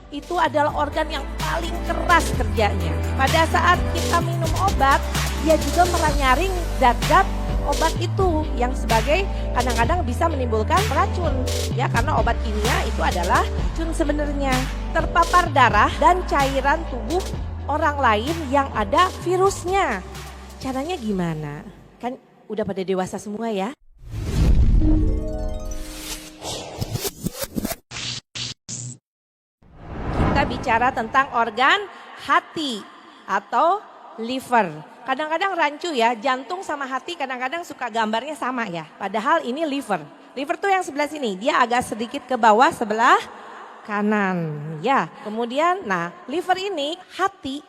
itu adalah organ yang paling keras kerjanya. Pada saat kita minum obat, dia juga menyaring zat-zat obat itu yang sebagai kadang-kadang bisa menimbulkan racun. Ya, karena obat kimia itu adalah racun sebenarnya. Terpapar darah dan cairan tubuh orang lain yang ada virusnya. Caranya gimana? Kan udah pada dewasa semua ya. Kita bicara tentang organ hati atau liver. Kadang-kadang rancu ya, jantung sama hati kadang-kadang suka gambarnya sama ya. Padahal ini liver. Liver tuh yang sebelah sini, dia agak sedikit ke bawah sebelah kanan. Ya, kemudian nah liver ini, hati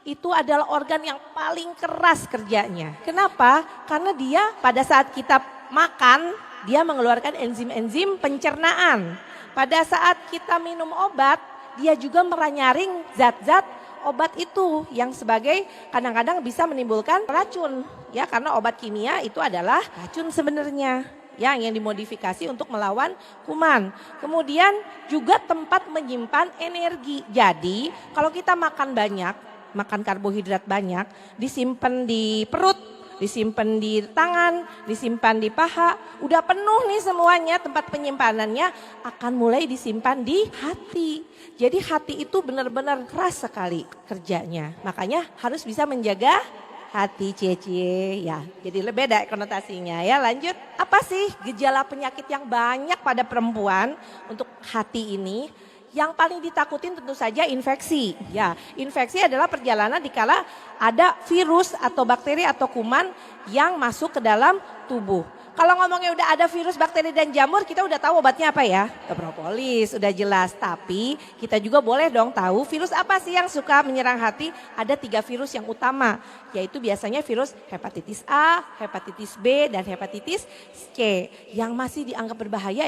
itu adalah organ yang paling keras kerjanya. Kenapa? Karena dia pada saat kita makan, dia mengeluarkan enzim-enzim pencernaan. Pada saat kita minum obat, dia juga menyaring zat-zat obat itu yang sebagai kadang-kadang bisa menimbulkan racun. Ya, karena obat kimia itu adalah racun sebenarnya. Ya, yang dimodifikasi untuk melawan kuman. Kemudian juga tempat menyimpan energi. Jadi kalau kita makan banyak, makan karbohidrat banyak, disimpan di perut, disimpan di tangan, disimpan di paha, udah penuh nih semuanya tempat penyimpanannya, akan mulai disimpan di hati. Jadi hati itu benar-benar keras sekali kerjanya. Makanya harus bisa menjaga hati, cie-cie ya. Jadi lebih beda konotasinya ya. Lanjut, apa sih gejala penyakit yang banyak pada perempuan untuk hati ini? Yang paling ditakutin tentu saja infeksi. Ya, infeksi adalah perjalanan dikala ada virus atau bakteri atau kuman yang masuk ke dalam tubuh. Kalau ngomongnya udah ada virus, bakteri dan jamur, kita udah tahu obatnya apa ya? Propolis, udah jelas. Tapi kita juga boleh dong tahu virus apa sih yang suka menyerang hati? Ada 3 virus yang utama, yaitu biasanya virus hepatitis A, hepatitis B, dan hepatitis C. Yang masih dianggap berbahaya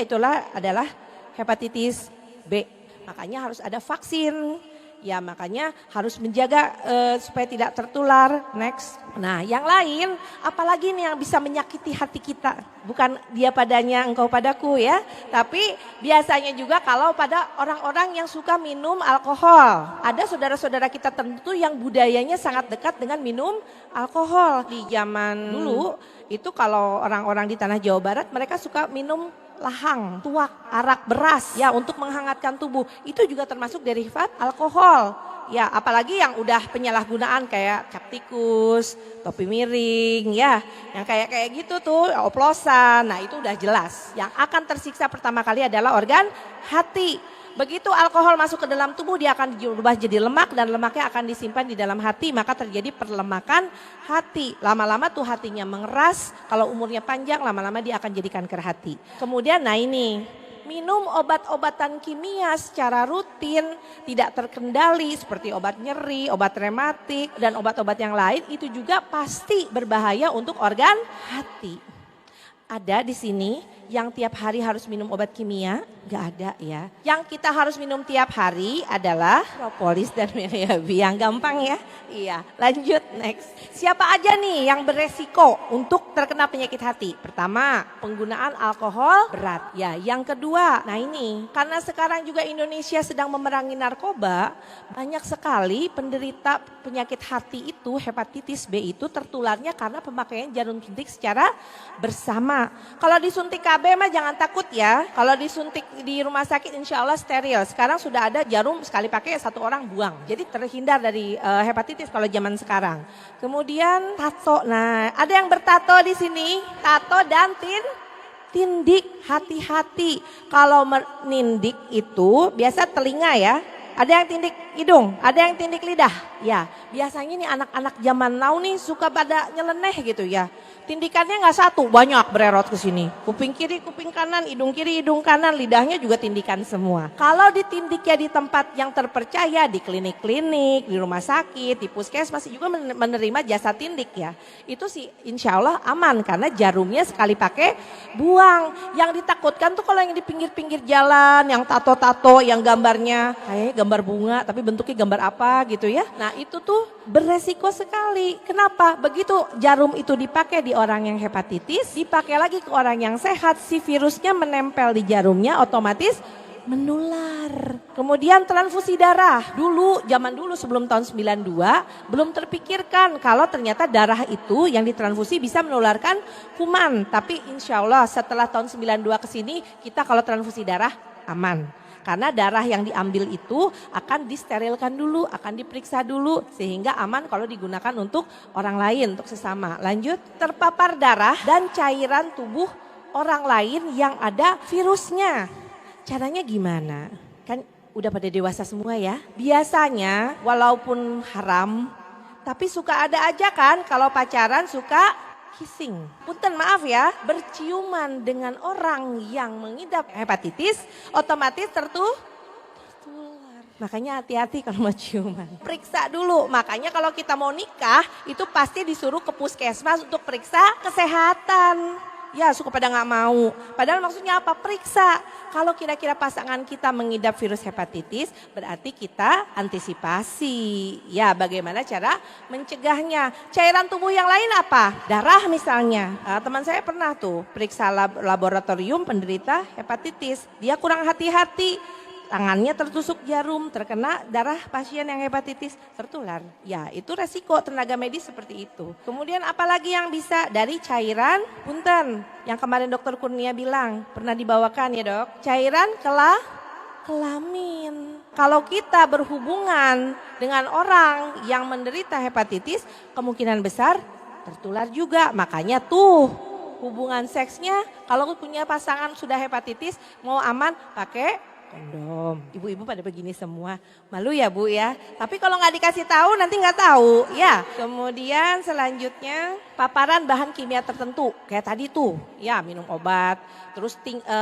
adalah hepatitis B. Makanya harus ada vaksin. Ya, makanya harus menjaga supaya tidak tertular. Next. Nah, yang lain apalagi nih yang bisa menyakiti hati kita? Bukan dia padanya, engkau padaku ya. Tapi biasanya juga kalau pada orang-orang yang suka minum alkohol. Ada saudara-saudara kita tertentu yang budayanya sangat dekat dengan minum alkohol. Di zaman dulu itu kalau orang-orang di tanah Jawa Barat mereka suka minum lahang, tuak, arak, beras ya untuk menghangatkan tubuh. Itu juga termasuk derivat alkohol. Ya, apalagi yang udah penyalahgunaan kayak cap tikus, topi miring ya. Yang kayak gitu tuh, oplosan. Nah, itu udah jelas. Yang akan tersiksa pertama kali adalah organ hati. Begitu alkohol masuk ke dalam tubuh, dia akan diubah jadi lemak dan lemaknya akan disimpan di dalam hati, maka terjadi perlemakan hati. Lama-lama tuh hatinya mengeras, kalau umurnya panjang lama-lama dia akan jadi kanker hati. Kemudian nah ini, minum obat-obatan kimia secara rutin, tidak terkendali seperti obat nyeri, obat rematik, dan obat-obat yang lain itu juga pasti berbahaya untuk organ hati. Ada di sini yang tiap hari harus minum obat kimia? Gak ada ya. Yang kita harus minum tiap hari adalah propolis dan meriabi. Yang gampang ya. Iya, lanjut next. Siapa aja nih yang beresiko untuk terkena penyakit hati? Pertama, penggunaan alkohol berat. Ya, yang kedua, nah ini karena sekarang juga Indonesia sedang memerangi narkoba, banyak sekali penderita penyakit hati itu, hepatitis B itu tertularnya karena pemakaian jarum suntik secara bersama. Kalau disuntik KB mah jangan takut ya. Kalau disuntik di rumah sakit insya Allah steril. Sekarang sudah ada jarum sekali pakai 1 orang buang. Jadi terhindar dari hepatitis kalau zaman sekarang. Kemudian tato. Nah, ada yang bertato di sini. Tato dan tindik. Hati-hati. Kalau menindik itu biasa telinga ya. Ada yang tindik hidung, ada yang tindik lidah. Ya, biasanya nih anak-anak zaman now nih suka pada nyeleneh gitu ya. Tindikannya nggak satu, banyak bererot ke sini. Kuping kiri, kuping kanan, hidung kiri, hidung kanan, lidahnya juga tindikan semua. Kalau ditindiknya di tempat yang terpercaya, di klinik-klinik, di rumah sakit, di puskesmas juga menerima jasa tindik ya. Itu sih insya Allah aman karena jarumnya sekali pakai buang. Yang ditakutkan tuh kalau yang di pinggir-pinggir jalan, yang tato-tato, yang gambarnya kayak gambar bunga tapi bentuknya gambar apa gitu ya. Nah itu tuh beresiko sekali. Kenapa? Begitu jarum itu dipakai di orang yang hepatitis, dipakai lagi ke orang yang sehat, si virusnya menempel di jarumnya otomatis menular. Kemudian transfusi darah. Dulu, zaman dulu sebelum tahun 92, belum terpikirkan kalau ternyata darah itu yang ditransfusi bisa menularkan kuman. Tapi insya Allah setelah tahun 92 ke sini, kita kalau transfusi darah aman. Karena darah yang diambil itu akan disterilkan dulu, akan diperiksa dulu sehingga aman kalau digunakan untuk orang lain, untuk sesama. Lanjut, terpapar darah dan cairan tubuh orang lain yang ada virusnya. Caranya gimana? Kan udah pada dewasa semua ya. Biasanya walaupun haram, tapi suka ada aja kan kalau pacaran suka kissing. Punten maaf ya, berciuman dengan orang yang mengidap hepatitis otomatis tertular. Makanya hati-hati kalau mau ciuman. Periksa dulu, makanya kalau kita mau nikah itu pasti disuruh ke puskesmas untuk periksa kesehatan. Ya suka pada nggak mau, padahal maksudnya apa? Periksa. Kalau kira-kira pasangan kita mengidap virus hepatitis, berarti kita antisipasi. Ya bagaimana cara mencegahnya. Cairan tubuh yang lain apa? Darah misalnya. Teman saya pernah tuh periksa laboratorium penderita hepatitis. Dia kurang hati-hati. Tangannya tertusuk jarum, terkena darah pasien yang hepatitis, tertular. Ya itu resiko tenaga medis seperti itu. Kemudian apalagi yang bisa dari cairan, punten, yang kemarin dokter Kurnia bilang, pernah dibawakan ya dok, cairan kelamin. Kalau kita berhubungan dengan orang yang menderita hepatitis, kemungkinan besar tertular juga. Makanya tuh hubungan seksnya, kalau punya pasangan sudah hepatitis, mau aman pakai kondom. Ibu-ibu pada begini semua. Malu ya Bu ya. Tapi kalau nggak dikasih tahu nanti nggak tahu ya. Kemudian selanjutnya paparan bahan kimia tertentu. Kayak tadi tuh ya minum obat. Terus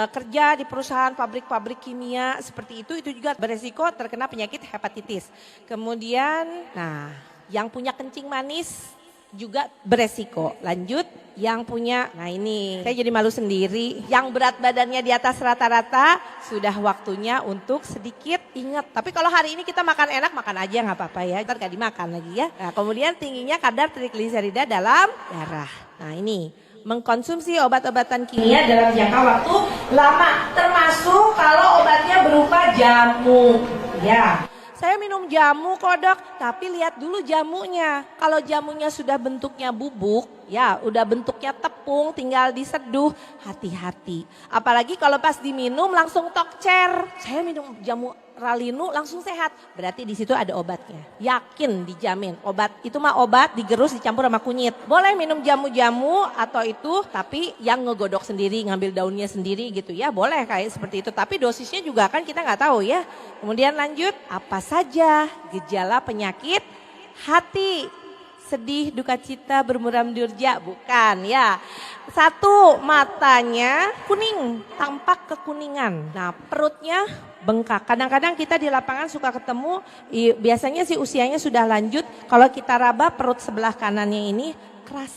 kerja di perusahaan pabrik-pabrik kimia seperti itu juga beresiko terkena penyakit hepatitis. Kemudian nah yang punya kencing manis juga beresiko. Lanjut, yang punya, nah ini saya jadi malu sendiri, yang berat badannya di atas rata-rata sudah waktunya untuk sedikit ingat. Tapi kalau hari ini kita makan enak, makan aja nggak apa-apa ya, ntar gak dimakan lagi ya. Nah kemudian tingginya kadar trigliserida dalam darah. Nah ini mengkonsumsi obat-obatan kimia dalam jangka waktu lama, termasuk kalau obatnya berupa jamu ya. Saya minum jamu kok dok, tapi lihat dulu jamunya. Kalau jamunya sudah bentuknya bubuk, ya udah bentuknya tepung, tinggal diseduh, hati-hati. Apalagi kalau pas diminum langsung tokcer. Saya minum jamu Ralinu langsung sehat, berarti di situ ada obatnya. Yakin dijamin, obat itu mah obat digerus dicampur sama kunyit. Boleh minum jamu-jamu atau itu, tapi yang ngegodok sendiri, ngambil daunnya sendiri gitu ya, boleh kayak seperti itu. Tapi dosisnya juga kan kita nggak tahu ya. Kemudian lanjut, apa saja gejala penyakit hati? Sedih, duka cita, bermuram durja, bukan ya. Satu, matanya kuning, tampak kekuningan. Nah perutnya bengkak. Kadang-kadang kita di lapangan suka ketemu, biasanya sih usianya sudah lanjut. Kalau kita raba perut sebelah kanannya ini keras.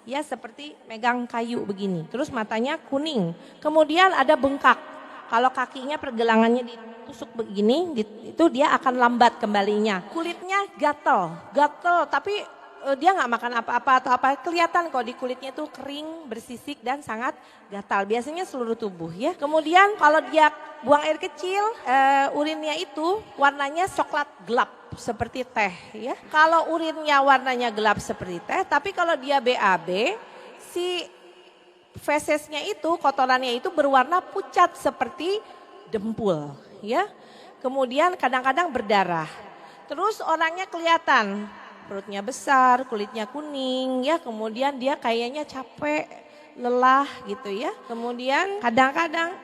Ya seperti megang kayu begini. Terus matanya kuning. Kemudian ada bengkak. Kalau kakinya pergelangannya ditusuk begini, itu dia akan lambat kembalinya. Kulitnya gatel tapi dia nggak makan apa-apa atau apa, kelihatan kok di kulitnya itu kering, bersisik dan sangat gatal. Biasanya seluruh tubuh ya. Kemudian kalau dia buang air kecil, urinnya itu warnanya coklat gelap seperti teh ya. Kalau urinnya warnanya gelap seperti teh, tapi kalau dia BAB, si fesesnya itu, kotorannya itu berwarna pucat seperti dempul ya. Kemudian kadang-kadang berdarah. Terus orangnya kelihatan perutnya besar, kulitnya kuning ya, kemudian dia kayaknya capek, lelah gitu ya. Kemudian kadang-kadang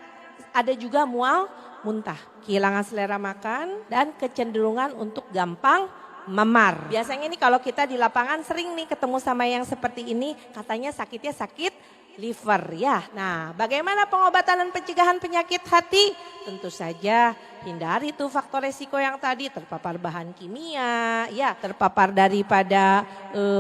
ada juga mual, muntah, kehilangan selera makan dan kecenderungan untuk gampang memar. Biasanya nih kalau kita di lapangan sering nih ketemu sama yang seperti ini, katanya sakitnya sakit liver ya. Nah, bagaimana pengobatan dan pencegahan penyakit hati? Tentu saja hindari tuh faktor resiko yang tadi, terpapar bahan kimia, ya, terpapar daripada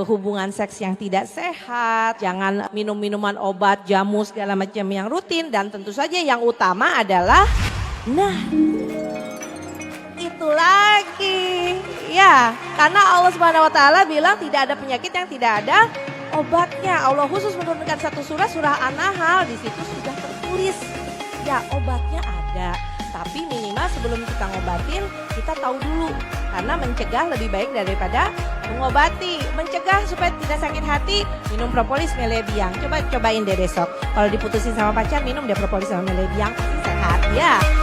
hubungan seks yang tidak sehat, jangan minum minuman obat, jamu segala macam yang rutin, dan tentu saja yang utama adalah itu lagi. Ya, karena Allah Subhanahu wa taala bilang tidak ada penyakit yang tidak ada obatnya. Allah khusus menurunkan satu surah An-Nahl, di situ sudah tertulis ya obatnya ada. Tapi minimal sebelum kita ngobatin, kita tahu dulu. Karena mencegah lebih baik daripada mengobati. Mencegah supaya tidak sakit hati, minum propolis melebiang. Cobain deh besok. Kalau diputusin sama pacar, minum deh propolis sama melebiang, pasti sehat ya.